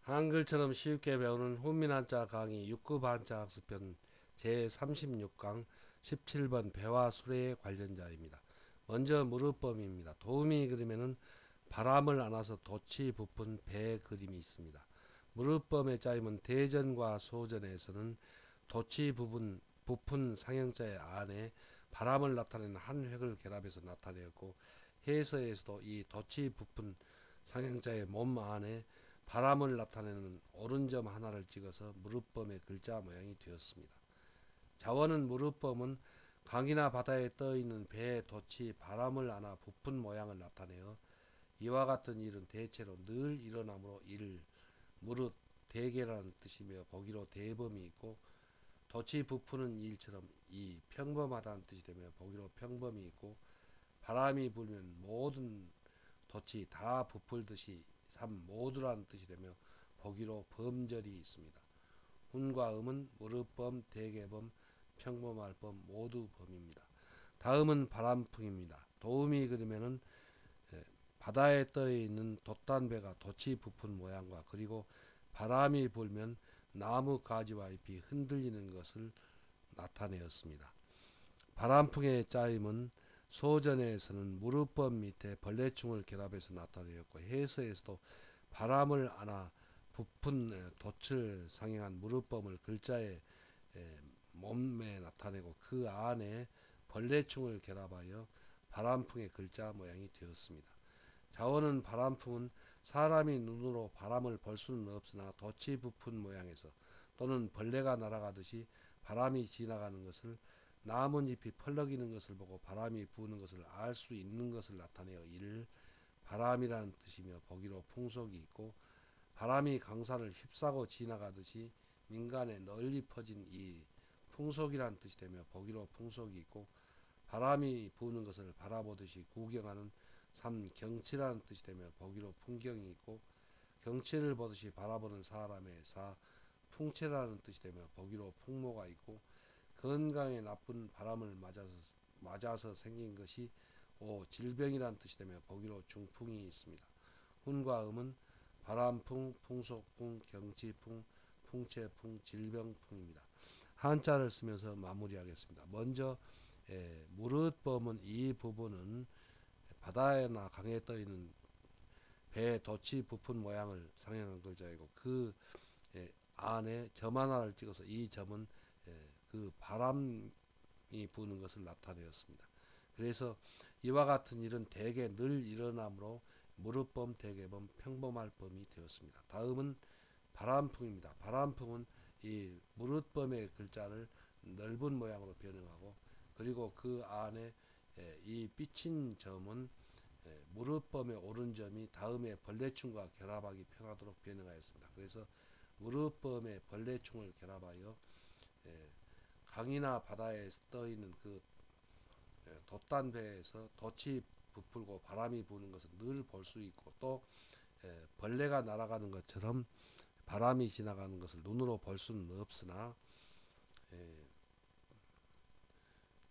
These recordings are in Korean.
한글처럼 쉽게 배우는 훈민한자 강의 6급 한자 학습편 제36강 17번 배와 수레의 관련자입니다. 먼저 무릎범입니다. 도우미 그림에는 바람을 안아서 돛이 부푼 배 그림이 있습니다. 무릎범의 짜임은 대전과 소전에서는 돛이 부푼 상형자의 안에 바람을 나타내는 한 획을 결합해서 나타내었고, 해서에서도 이 돛이 부푼 상형자의 몸 안에 바람을 나타내는 오른점 하나를 찍어서 무릎범의 글자 모양이 되었습니다. 자원은 무릎범은 강이나 바다에 떠있는 배의 돛이 바람을 안아 부푼 모양을 나타내어 이와 같은 일은 대체로 늘 일어나므로 이를 무릇 대개라는 뜻이며 보기로 대범이 있고, 돛이 부푸는 일처럼 이 평범하다는 뜻이 되며 보기로 평범이 있고, 바람이 불면 모든 돛이 다 부풀듯이 삼 모두라는 뜻이 되며 보기로 범절이 있습니다. 훈과 음은 무릇범, 대개범, 평범할범 모두 범입니다. 다음은 바람풍입니다. 도우미 그림에는 바다에 떠있는 돛단배가 돛이 부푼 모양과 그리고 바람이 불면 나무 가지와 잎이 흔들리는 것을 나타내었습니다. 바람풍의 짜임은 소전에서는 무릎범 밑에 벌레충을 결합해서 나타내었고, 해서에서도 바람을 안아 부푼 돛을 상행한 무릎범을 글자의 몸에 나타내고 그 안에 벌레충을 결합하여 바람풍의 글자 모양이 되었습니다. 자원은 바람풍은 사람이 눈으로 바람을 볼 수는 없으나 돛이 부푼 모양에서 또는 벌레가 날아가듯이 바람이 지나가는 것을, 나뭇잎이 펄럭이는 것을 보고 바람이 부는 것을 알 수 있는 것을 나타내어 이를 바람이라는 뜻이며 보기로 풍속이 있고, 바람이 강산을 휩싸고 지나가듯이 민간에 널리 퍼진 이 풍속이라는 뜻이 되며 보기로 풍속이 있고, 바람이 부는 것을 바라보듯이 구경하는 삼 경치라는 뜻이 되며 보기로 풍경이 있고, 경치를 보듯이 바라보는 사람의 사 풍채라는 뜻이 되며 보기로 풍모가 있고, 건강에 나쁜 바람을 맞아서 생긴 것이 오 질병이란 뜻이 되며 보기로 중풍이 있습니다. 훈과 음은 바람풍, 풍속풍, 경치풍, 풍채풍, 질병풍입니다. 한자를 쓰면서 마무리하겠습니다. 먼저 무릇범은 이 부분은 바다나 강에 떠있는 배에 돛이 부푼 모양을 상형한 글자이고, 그 안에 점 하나를 찍어서 이 점은 그 바람이 부는 것을 나타내었습니다. 그래서 이와 같은 일은 대개 늘 일어나므로 무릇범, 대개범, 평범할범이 되었습니다. 다음은 바람풍입니다. 바람풍은 이 무릇범의 글자를 넓은 모양으로 변형하고, 그리고 그 안에 이 삐친 점은 무릇범의 오른점이 다음에 벌레충과 결합하기 편하도록 변형하였습니다. 그래서 무릇범의 벌레충을 결합하여 강이나 바다에 떠있는 그 돛단배에서 돛이 부풀고 바람이 부는 것을 늘 볼 수 있고, 또 벌레가 날아가는 것처럼 바람이 지나가는 것을 눈으로 볼 수는 없으나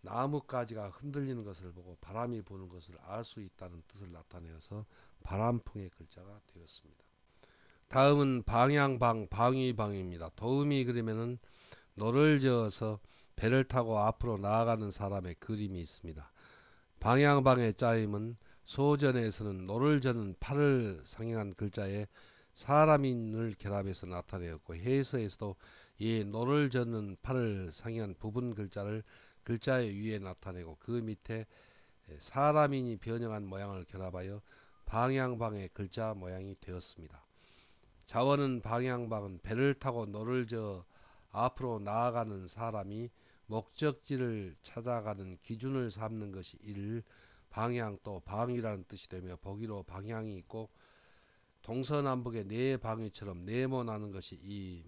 나뭇가지가 흔들리는 것을 보고 바람이 부는 것을 알 수 있다는 뜻을 나타내어서 바람풍의 글자가 되었습니다. 다음은 방향방, 방위방입니다. 도우미 그림에는 노를 저어서 배를 타고 앞으로 나아가는 사람의 그림이 있습니다. 방향방의 짜임은 소전에서는 노를 저는 팔을 상행한 글자에 사람인을 결합해서 나타내었고, 해서에서도 이 노를 저는 팔을 상행한 부분 글자를 글자의 위에 나타내고 그 밑에 사람인이 변형한 모양을 결합하여 방향방의 글자 모양이 되었습니다. 자원은 방향방은 배를 타고 노를 저어 앞으로 나아가는 사람이 목적지를 찾아가는 기준을 삼는 것이 일, 방향 또 방위라는 뜻이 되며 보기로 방향이 있고, 동서남북의 네 방위처럼 네모나는 것이 이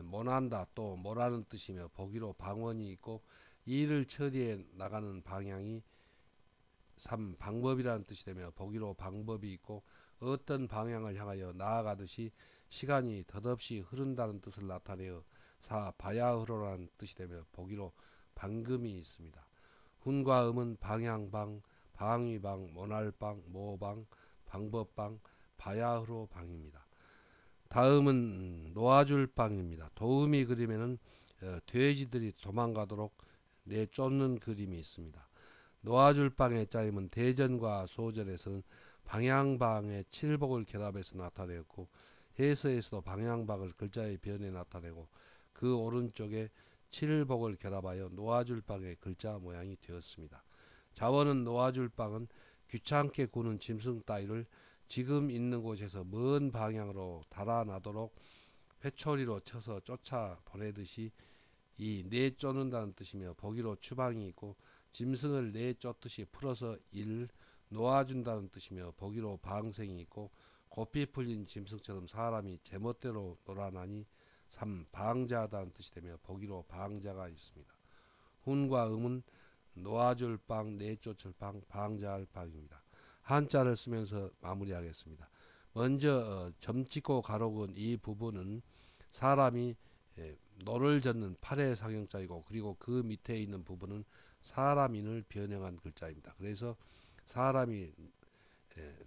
모난다 또 모라는 뜻이며 보기로 방원이 있고, 일을 처리해 나가는 방향이 삼 방법이라는 뜻이 되며 보기로 방법이 있고, 어떤 방향을 향하여 나아가듯이 시간이 덧없이 흐른다는 뜻을 나타내어 사 바야흐로라는 뜻이 되며 보기로 방금이 있습니다. 훈과 음은 방향방, 방위방, 모날방, 모방, 방법방, 바야흐로 방입니다. 다음은 놓아줄방입니다. 도우미 그림에는 돼지들이 도망가도록 내쫓는 그림이 있습니다. 놓아줄방의 짜임은 대전과 소전에서는 방향방의 칠복을 결합해서 나타내었고, 해서에서도 방향방을 글자의 변에 나타내고 그 오른쪽에 칠복을 결합하여 놓아줄방의 글자 모양이 되었습니다. 자원은 놓아줄방은 귀찮게 구는 짐승 따위를 지금 있는 곳에서 먼 방향으로 달아나도록 회초리로 쳐서 쫓아 보내듯이 이 내쫓는다는 뜻이며, 보기로 추방이 있고 짐승을 내쫓듯이 풀어서 일 놓아준다는 뜻이며, 보기로 방생이 있고 고삐 풀린 짐승처럼 사람이 제멋대로 놀아나니 3. 방자하다는 뜻이 되며, 보기로 방자가 있습니다. 훈과 음은 놓아줄 방, 내쫓을 방, 방자할 방입니다. 한자를 쓰면서 마무리하겠습니다. 먼저 점 찍고 가로 그은 이 부분은 사람이 노를 젓는 팔의 상형자이고, 그리고 그 밑에 있는 부분은 사람인을 변형한 글자입니다. 그래서 사람이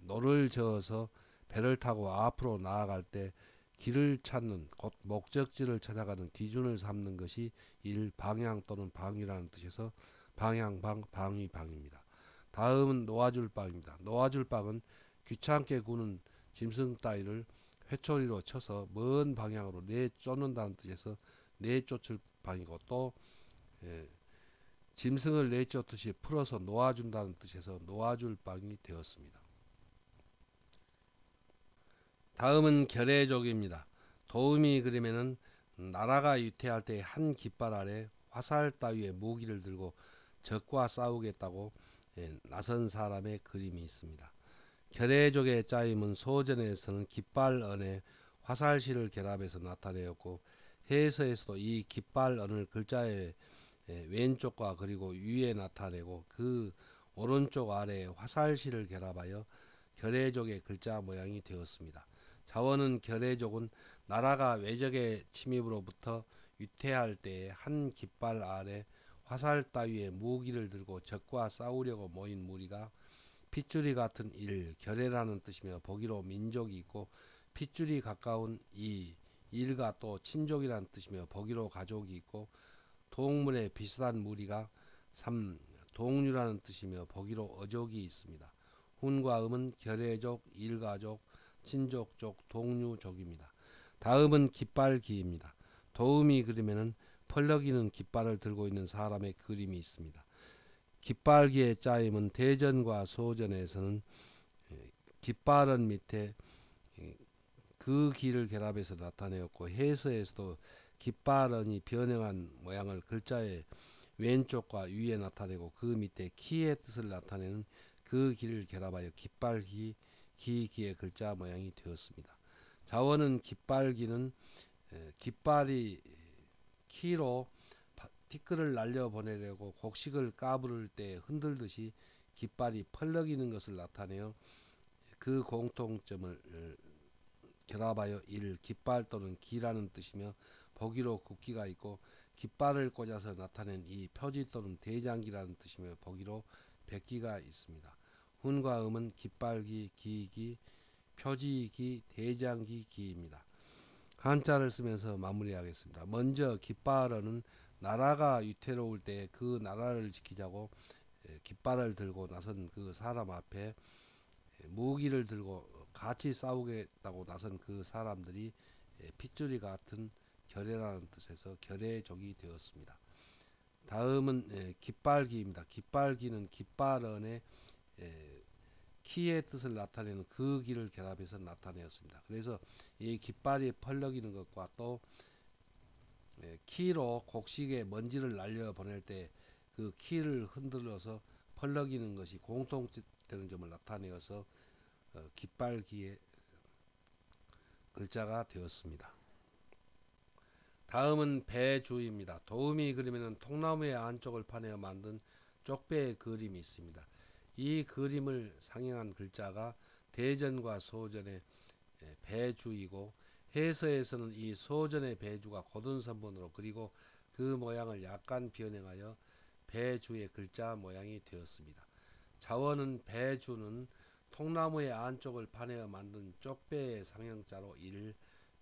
노를 저어서 배를 타고 앞으로 나아갈 때 길을 찾는, 곧 목적지를 찾아가는 기준을 삼는 것이 일 방향 또는 방위라는 뜻에서 방향방, 방위방입니다. 다음은 놓아줄 방입니다. 놓아줄 방은 귀찮게 구는 짐승 따위를 회초리로 쳐서 먼 방향으로 내쫓는다는 뜻에서 내쫓을 방이고, 또 짐승을 내쫓듯이 풀어서 놓아준다는 뜻에서 놓아줄 방이 되었습니다. 다음은 결의족입니다. 도우미 그림에는 나라가 유태할 때 한 깃발 아래 화살 따위의 무기를 들고 적과 싸우겠다고 나선 사람의 그림이 있습니다. 결의족의 짜임은 소전에서는 깃발언에 화살실을 결합해서 나타내었고, 해서에서도 이 깃발언을 글자의 왼쪽과 그리고 위에 나타내고 그 오른쪽 아래에 화살실을 결합하여 결의족의 글자 모양이 되었습니다. 자원은 결의족은 나라가 외적의 침입으로부터 유태할 때에 한 깃발 아래 화살 따위의 무기를 들고 적과 싸우려고 모인 무리가 핏줄이 같은 일, 결의라는 뜻이며, 보기로 민족이 있고 핏줄이 가까운 이 일가 또 친족이라는 뜻이며, 보기로 가족이 있고 동물에 비슷한 무리가 3. 동류라는 뜻이며, 보기로 어족이 있습니다. 훈과 음은 결의족, 일가족, 친족족, 동류족입니다. 다음은 깃발기입니다. 도우미 그림에는 펄럭이는 깃발을 들고 있는 사람의 그림이 있습니다. 깃발기의 짜임은 대전과 소전에서는 깃발은 밑에 그 기를 결합해서 나타내었고, 해서에서도 깃발언이 변형한 모양을 글자의 왼쪽과 위에 나타내고 그 밑에 키의 뜻을 나타내는 그 기를 결합하여 깃발기, 기의 글자 모양이 되었습니다. 자원은 깃발기는 깃발이 키로 티끌을 날려보내려고 곡식을 까부를 때 흔들듯이 깃발이 펄럭이는 것을 나타내어 그 공통점을 결합하여 일 깃발 또는 기라는 뜻이며, 보기로 국기가 있고 깃발을 꽂아서 나타낸 이 표지 또는 대장기라는 뜻이며, 보기로 백기가 있습니다. 훈과 음은 깃발기, 기기, 표지기, 대장기, 기입니다. 한자를 쓰면서 마무리하겠습니다. 먼저 깃발은 나라가 위태로울 때 그 나라를 지키자고 깃발을 들고 나선 그 사람 앞에 무기를 들고 같이 싸우겠다고 나선 그 사람들이 핏줄이 같은 결의라는 뜻에서 결의족이 되었습니다. 다음은 깃발기입니다. 깃발기는 깃발언의 키의 뜻을 나타내는 그 기를 결합해서 나타내었습니다. 그래서 이 깃발이 펄럭이는 것과 또 키로 곡식에 먼지를 날려보낼 때 그 키를 흔들어서 펄럭이는 것이 공통되는 점을 나타내어서 깃발기의 글자가 되었습니다. 다음은 배주입니다. 도우미 그림에는 통나무의 안쪽을 파내어 만든 쪽배의 그림이 있습니다. 이 그림을 상행한 글자가 대전과 소전의 배주이고, 해서에서는 이 소전의 배주가 고든 선본으로 그리고 그 모양을 약간 변형하여 배주의 글자 모양이 되었습니다. 자원은 배주는 통나무의 안쪽을 파내어 만든 쪽배의 상형자로 일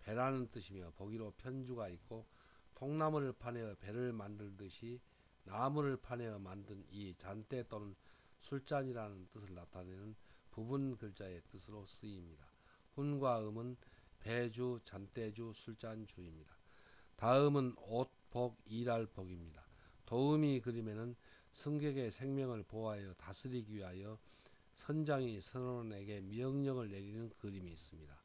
배라는 뜻이며 보기로 편주가 있고, 통나무를 파내어 배를 만들듯이 나무를 파내어 만든 이 잔대 또는 술잔이라는 뜻을 나타내는 부분 글자의 뜻으로 쓰입니다. 훈과 음은 배주, 잔대주, 술잔주입니다. 다음은 옷, 복, 일할 복입니다. 도우미 그림에는 승객의 생명을 보호하여 다스리기 위하여 선장이 선원에게 명령을 내리는 그림이 있습니다.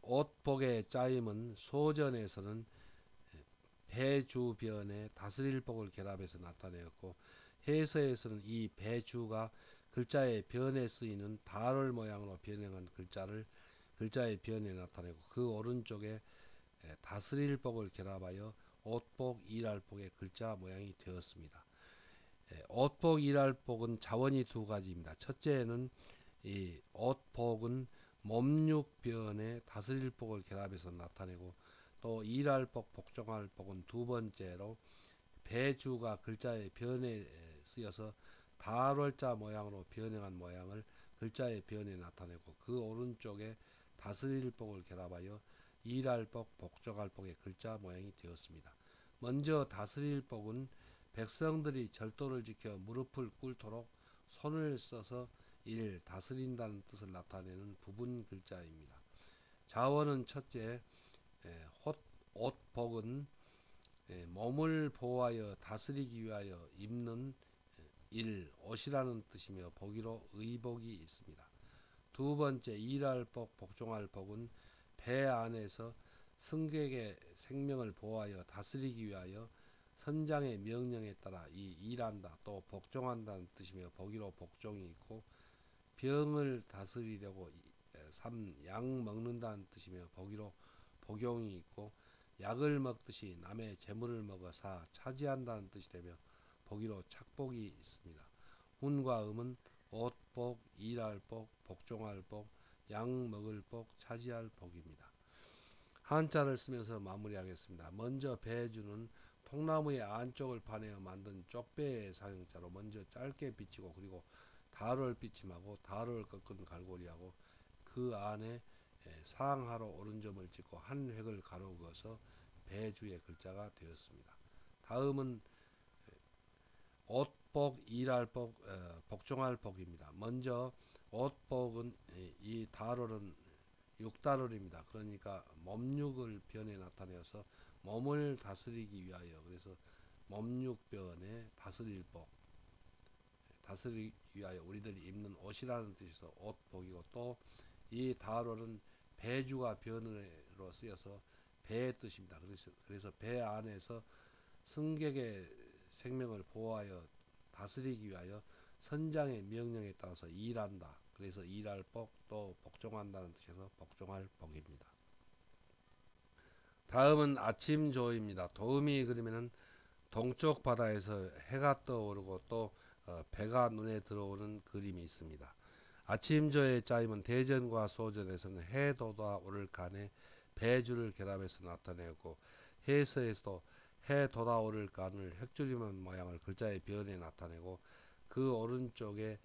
옷, 복의 짜임은 소전에서는 배주변에 다스릴 복을 결합해서 나타내었고, 해서에서는 이 배주가 글자의 변에 쓰이는 달월 모양으로 변형한 글자의 변에 나타내고, 그 오른쪽에 다스릴 복을 결합하여 옷복, 일할복의 글자 모양이 되었습니다. 옷복, 일할복은 자원이 두 가지입니다. 첫째는 이 옷복은 몸육변에 다스릴 복을 결합해서 나타내고, 또 일할복, 복종할복은 두 번째로 배주가 글자의 변에 쓰여서 달월자 모양으로 변형한 모양을 글자의 변에 나타내고, 그 오른쪽에 다스릴 복을 결합하여 일할복, 복종할복의 글자 모양이 되었습니다. 먼저 다스릴 복은 백성들이 절도를 지켜 무릎을 꿇도록 손을 써서 이를 다스린다는 뜻을 나타내는 부분 글자입니다. 자원은 첫째, 옷복은 몸을 보호하여 다스리기 위하여 입는 옷이라는 뜻이며 보기로 의복이 있습니다. 두 번째, 일할복, 복종할복은 배 안에서 승객의 생명을 보호하여 다스리기 위하여 선장의 명령에 따라 일한다, 또 복종한다는 뜻이며 보기로 복종이 있고, 병을 다스리려고 약 먹는다는 뜻이며 보기로 복용이 있고, 약을 먹듯이 남의 재물을 먹어 사 차지한다는 뜻이 되며 보기로 착복이 있습니다. 훈과 음은 옷복, 일할 복, 복종할 복, 약 먹을 복, 차지할 복입니다. 한자를 쓰면서 마무리하겠습니다. 먼저 배주는 통나무의 안쪽을 파내어 만든 쪽배의 사형자로 먼저 짧게 비치고, 그리고 달을 비침하고 달을 꺾은 갈고리하고 그 안에 상하로 오른점을 찍고 한 획을 가로 그어서 배주의 글자가 되었습니다. 다음은 옷복, 일할복, 복종할복입니다. 먼저 옷복은 이 달월은 육달월입니다. 그러니까 몸육을 변에 나타내어서 몸을 다스리기 위하여, 그래서 몸육변에 다스릴 복, 다스리기 위하여 우리들이 입는 옷이라는 뜻에서 옷복이고, 또 이 달월은 배주가 변으로 쓰여서 배의 뜻입니다. 그래서 배 안에서 승객의 생명을 보호하여 다스리기 위하여 선장의 명령에 따라서 일한다, 그래서 일할 복, 또 복종한다는 뜻에서 복종할 복입니다. 다음은 아침조입니다. 도우미 그림에는 동쪽 바다에서 해가 떠오르고 또 배가 눈에 들어오는 그림이 있습니다. 아침조의 짜임은 대전과 소전에서는 해 돋아오를 간에 배주를 결합해서 나타내고, 해서에서도 해 돋아오를 간을 획줄임한 모양을 글자의 변에 나타내고, 그 오른쪽에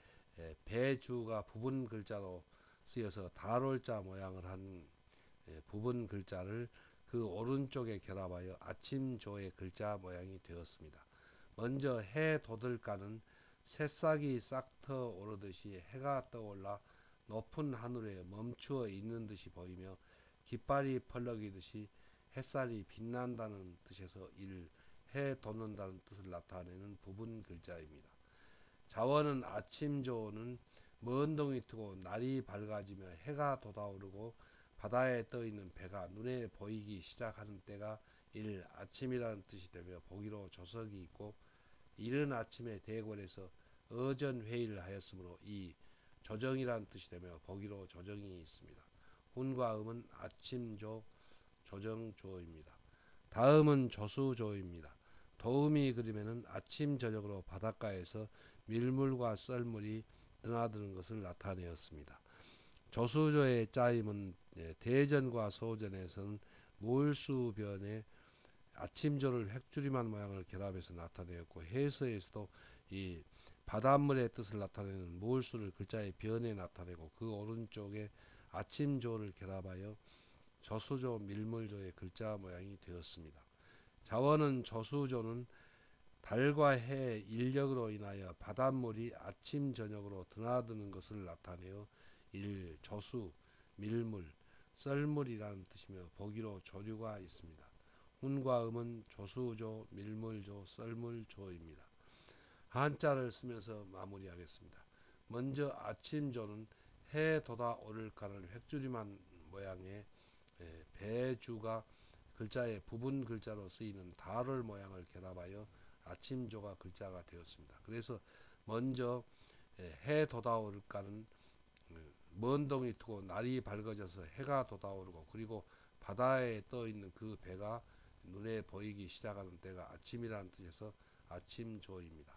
배주가 부분 글자로 쓰여서 달월자 모양을 한 부분 글자를 그 오른쪽에 결합하여 아침조의 글자 모양이 되었습니다. 먼저 해 돋을간은 새싹이 싹터 오르듯이 해가 떠올라 높은 하늘에 멈추어 있는 듯이 보이며, 깃발이 펄럭이듯이 햇살이 빛난다는 뜻에서 이를 해 돋는다는 뜻을 나타내는 부분 글자입니다. 자원은 아침조는 먼 동이 트고 날이 밝아지며 해가 돋아오르고 바다에 떠있는 배가 눈에 보이기 시작하는 때가 이를 아침이라는 뜻이 되며 보기로 조석이 있고, 이른 아침에 대궐에서 어전 회의를 하였으므로 이 조정이라는 뜻이 되며 보기로 조정이 있습니다. 훈과 음은 아침조, 조정조입니다. 다음은 조수조입니다. 도우미 그림에는 아침 저녁으로 바닷가에서 밀물과 썰물이 드나드는 것을 나타내었습니다. 조수조의 짜임은 대전과 소전에서는 물수변에 아침조를 획줄임한 모양을 결합해서 나타내었고, 해서에서도 이 바닷물의 뜻을 나타내는 물수를 글자의 변에 나타내고, 그 오른쪽에 아침조를 결합하여 저수조, 밀물조의 글자 모양이 되었습니다. 자원은 저수조는 달과 해 인력으로 인하여 바닷물이 아침 저녁으로 드나드는 것을 나타내어 저수, 밀물, 썰물이라는 뜻이며 보기로 조류가 있습니다. 훈과 음은 조수조, 밀물조, 썰물조입니다. 한자를 쓰면서 마무리하겠습니다. 먼저 아침조는 해 돋아오를까를 획줄임한 모양의 배주가 글자의 부분 글자로 쓰이는 달월 모양을 결합하여 아침조가 글자가 되었습니다. 그래서 먼저 해 돋아오를까는 먼 동이 트고 날이 밝아져서 해가 돋아오르고 그리고 바다에 떠 있는 그 배가 눈에 보이기 시작하는 때가 아침이라는 뜻에서 아침조입니다.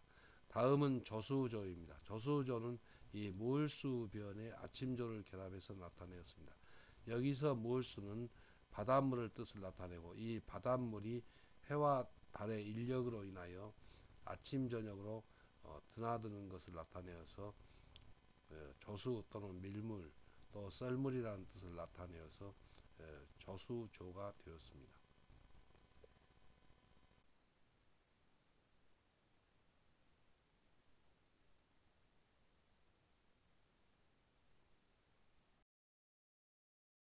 다음은 저수조입니다. 저수조는 이 무을수변에 아침조를 결합해서 나타내었습니다. 여기서 무을수는 바닷물을 뜻을 나타내고 이 바닷물이 해와 달의 인력으로 인하여 아침 저녁으로 드나드는 것을 나타내어서 저수 또는 밀물 또 썰물이라는 뜻을 나타내어서 저수조가 되었습니다.